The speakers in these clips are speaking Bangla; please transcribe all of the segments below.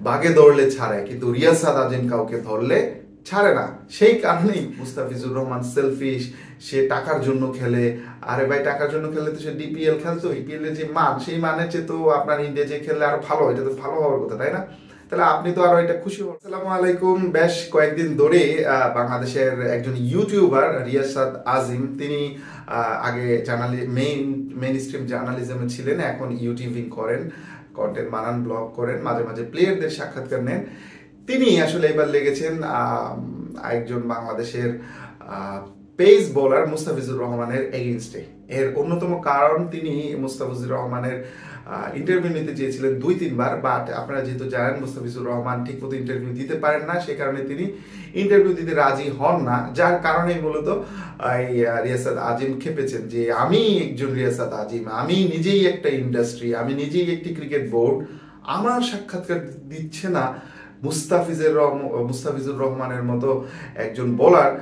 বাগে দৌড়লে ছাড়ে, কিন্তু রিয়াসাত আজিম কাউকে ধরলে ছাড়ে না। সেই কারণেই মুস্তাফিজুর রহমান সেলফিশ, সে টাকার জন্য খেলে। আরে ভাই, টাকার জন্য খেললে তো সে ডিপিএল খেলতো, ইপিএল এর যে মান, সেই মানের চেয়ে তো আপনার ইন্ডিয়া যে খেললে আরো ভালো, এটা তো ভালো হওয়ার কথা, তাই না? তাহলে আপনি তো আরো এটা খুশি হন। আসসালামু আলাইকুম। বেশ কয়েকদিন ধরে বাংলাদেশের একজন ইউটিউবার রিয়াসাত আজিম, তিনি আগে মেইন স্ট্রিম জার্নালিজমে ছিলেন, এখন ইউটিউবিং করেন, কন্টেন্ট বানান, ব্লগ করেন, মাঝে মাঝে প্লেয়ারদের সাক্ষাৎকার নেন। তিনি আসলে এবার লেগেছেন একজন বাংলাদেশের পেস বোলার মুস্তাফিজুর রহমানের এগেইনস্টে। এর অন্যতম কারণ, তিনি মুস্তাফিজুর রহমানের ইন্টারভিউ নিতে চেয়েছিলেন 2-3 বার, বাট আপনারা যেহেতু জানেন মুস্তাফিজুর রহমান ঠিকমতো ইন্টারভিউ দিতে পারেন না, সে কারণে তিনি ইন্টারভিউ দিতে রাজি হন না। যার কারণে মূলত রিয়াসাত আজিম খেপেছেন যে আমি একজন রিয়াসাত আজিম, আমি নিজেই একটা ইন্ডাস্ট্রি, আমি নিজেই একটি ক্রিকেট বোর্ড, আমার সাক্ষাৎকার দিচ্ছে না মুস্তাফিজুর রহমানের মতো একজন বোলার।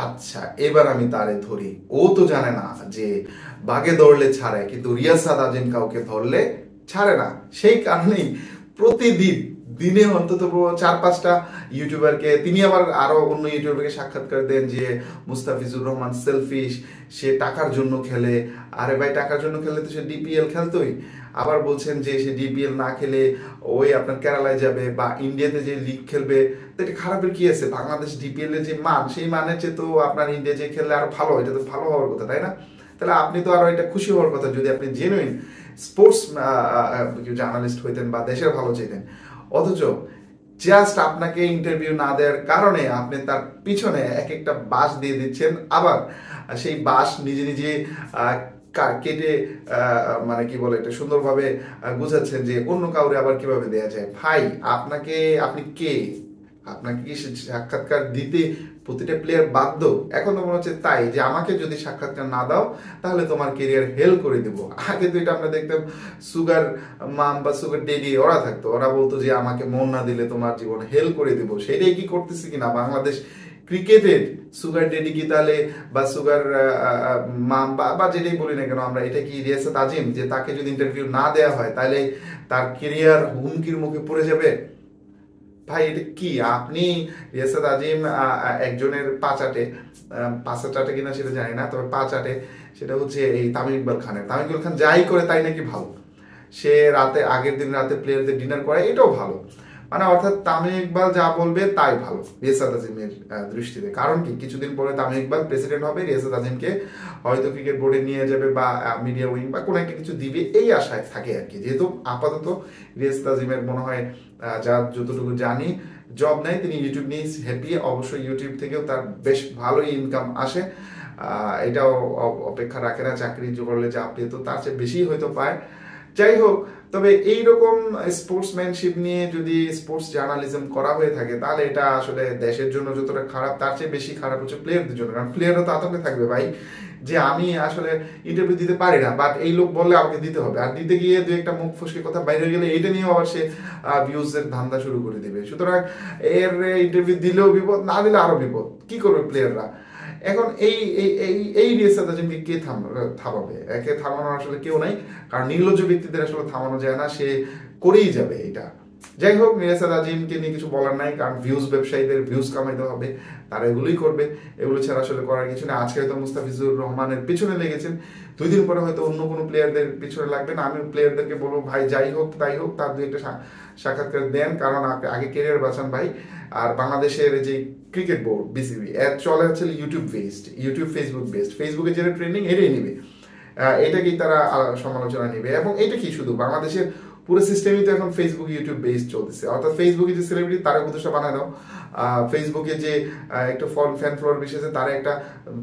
আচ্ছা, এবার আমি তারে ধরি। ও তো জানে না যে বাগে দৌড়লে ছাড়ে, কিন্তু রিয়াসাত আজিম কাউকে ধরলে ছাড়ে না। সেই কারণেই প্রতিদিন দিনে অন্তত 4-5টা ইউটিউবারকে, তিনি আবার আরো অন্য ইউটিউবারকে সাক্ষাৎকার দেন যে মুস্তাফিজুর রহমান সেলফিশ, সে টাকার জন্য খেলে। আরে ভাই, টাকার জন্য খেললে তো সে ডিপিএল খেলতোই। আবার বলছেন যে সে ডিপিএল না খেলে ওই আপনার কেরালায় যাবে বা ইন্ডিয়াতে যে লিগ খেলবে, তো এটা খারাপের কি আছে? বাংলাদেশ ডিপিএল এর যে মান, সেই মানের চেয়ে তো আপনার ইন্ডিয়া যে খেললে আরো ভালো, এটা তো ভালো হওয়ার কথা, তাই না? তাহলে আপনি তো আরো এটা খুশি হওয়ার কথা যদি আপনি জেনুইন স্পোর্টস জার্নালিস্ট হইতেন বা দেশের ভালো চাইতেন। অথচ জাস্ট আপনাকে ইন্টারভিউ না দেওয়ার কারণে আপনি তার পিছনে এক একটা বাঁশ দিয়ে দিচ্ছেন, আবার সেই বাঁশ নিজে নিজে কেটে মানে কি বলে, এটা সুন্দরভাবে বুঝাচ্ছেন যে অন্য কাউরে আবার কিভাবে দেয়া যায়। ভাই, আপনি কে? আপনাকে কি সাক্ষাৎকার দিতে প্রতিটা প্লেয়ার বাধ্য? এখন তো মনে হচ্ছে তাই যে আমাকে যদি সাক্ষাৎকার না দাও তাহলে তোমার কেরিয়ার হেল করে দেবো। আগে তো এটা আমরা দেখতাম সুগার মাম বা সুগার ডেডি ওরা থাকতো, ওরা বলতো যে আমাকে মন না দিলে তোমার জীবন হেল করে দেবো। সেটাই কি করতেছে কিনা বাংলাদেশ ক্রিকেটের সুগার ডেডি কি তাহলে, বা সুগার মাম বা যেটাই বলি না কেন আমরা, এটা কি রিয়াসাত আজিম, যে তাকে যদি ইন্টারভিউ না দেওয়া হয় তাহলে তার কেরিয়ার হুমকির মুখে পড়ে যাবে? ভাই, এটা কি? আপনি রিয়াসাত আজিম একজনের পাঁচাটে কিনা সেটা জানি না, তবে পাঁচাটে সেটা হচ্ছে এই তামিম ইকবাল খান যাই করে তাই নাকি ভালো। সে আগের দিন রাতে প্লেয়ারদের ডিনার করে, এটাও ভালো। মানে অর্থাৎ তামিম ইকবাল যা বলবে তাই ভালো রিয়াসাত আজিমের দৃষ্টিতে। কারণ কি, কিছুদিন পরে তামিম ইকবাল প্রেসিডেন্ট হবে, রিয়াসাত আজিমকে হয়তো ক্রিকেট বোর্ডে নিয়ে যাবে বা মিডিয়া উইং বা কোনো একটা কিছু দিবে, এই আশায় থাকে আর কি। যেহেতু আপাতত রিয়াসাত আজিমের মনে হয় যা যতটুকু জানি জব নেই, তিনি ইউটিউব নিয়ে হ্যাপি। অবশ্যই ইউটিউব থেকেও তার বেশ ভালোই ইনকাম আসে, এটাও অপেক্ষা রাখে না। চাকরি করলে যা পেত তার চেয়ে বেশি হয়তো পায়। যাই হোক, তবে এইরকম স্পোর্টসম্যানশিপ নিয়ে যদি স্পোর্টস জার্নালিজম করা হয়ে থাকে তাহলে এটা আসলে দেশের জন্য যতটা খারাপ, তার চেয়ে বেশি খারাপ হচ্ছে প্লেয়ারদের জন্য। কারণ প্লেয়াররা তো আতঙ্কে থাকবে ভাই, যে আমি আসলে ইন্টারভিউ দিতে পারি না, বাট এই লোক বললে আমাকে দিতে হবে, আর দিতে গিয়ে দু একটা মুখ ফসকে কথা বাইরে গেলে এইটা নিয়েও আবার সে ভিউজের ধান্দা শুরু করে দিবে। সুতরাং এর ইন্টারভিউ দিলেও বিপদ, না দিলে আরো বিপদ। কি করবে প্লেয়াররা? এখন এই রিয়াসাত আজিমকে কে থামাবে? একে থামানোর আসলে কেউ নাই, কারণ নির্লজ্জ ব্যক্তিদের আসলে থামানো যায় না, সে করেই যাবে এটা। যাই হোক, রিয়াসাত আজিমকে নিয়ে কিছু বলার নাই, কারণ ব্যবসায়ীদের ভিউজ কামাইতে হবে, তারা এগুলোই করবে, এগুলো ছাড়া আসলে করার কিছু নেই। আজকে হয়তো মুস্তাফিজুর রহমানের পিছনে লেগেছেন, 2 দিন পরে হয়তো অন্য কোনো প্লেয়ারদের পিছনে লাগবেন। আমি প্লেয়ারদেরকে বলবো, ভাই যাই হোক তাই হোক, তার 2-একটা সাক্ষাৎকার দেন, কারণ আগে কেরিয়ার বাঁচান ভাই। আর বাংলাদেশের যে ক্রিকেট বোর্ড বিসিবি এর চলে হচ্ছে ইউটিউব ফেসবুক বেসড, ফেসবুকে যেটা ট্রেন্ডিং এটাই নিবে, এটাকেই তারা সমালোচনা নিবে। এবং এটা কি শুধু বাংলাদেশের পুরো সিস্টেমই তো এখন ফেসবুক ইউটিউব বেসড চলতেছে। অর্থাৎ ফেসবুকে যে সেলিব্রিটি তারা উপদেষ্টা বানায় দাও, ফেসবুকে যে একটা ফ্যান ফলোয়ার বিশেষে তারা একটা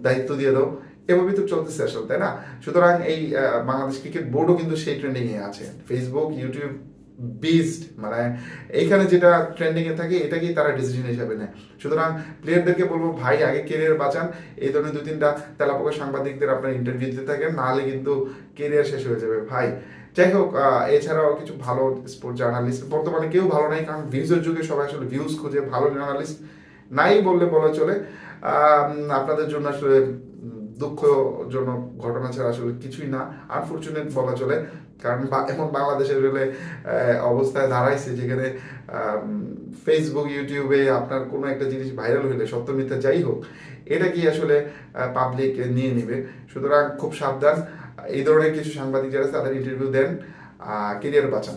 দায়িত্ব দিয়ে দাও, এভাবেই তো চলতেছে আসলে, তাই না? সুতরাং এই বাংলাদেশ ক্রিকেট বোর্ডও কিন্তু সেই ট্রেন্ডিং এ আছে, ফেসবুক ইউটিউব বেসড, মানে এইখানে যেটা ট্রেন্ডিং এ থাকে এটাকেই তারা ডিসিশন হিসাবে নেয়। সুতরাং প্লেয়ারদেরকে বলবো, ভাই আগে কেরিয়ার বাঁচান, এই ধরনের 2-3টা তেলাপোকা সাংবাদিকদের আপনার ইন্টারভিউ দিতে থাকেন, নাহলে কিন্তু কেরিয়ার শেষ হয়ে যাবে ভাই। যাই হোক, এছাড়াও কিছু ভালো স্পোর্টস জার্নালিস্ট বর্তমানে কেউ ভালো নাই, কারণ ভিউজের যুগে সবাই আসলে ভিউজ খুঁজে, ভালো জার্নালিস্ট নাই বললে বলা চলে। আপনাদের জন্য আসলে দুঃখজনক ঘটনা ছাড়া আসলে কিছুই না, আনফরচুনেট বলা চলে। কারণ এখন বাংলাদেশের রেলে অবস্থায় দাঁড়াইছে যেখানে ফেসবুক ইউটিউবে আপনার কোনো একটা জিনিস ভাইরাল হইলে, সত্য মিথ্যা যাই হোক, এটা কি আসলে পাবলিক নিয়ে নিবে। সুতরাং খুব সাবধান, এই ধরনের কিছু সাংবাদিক যারা তাদের ইন্টারভিউ দেন, কেরিয়ার বাঁচান।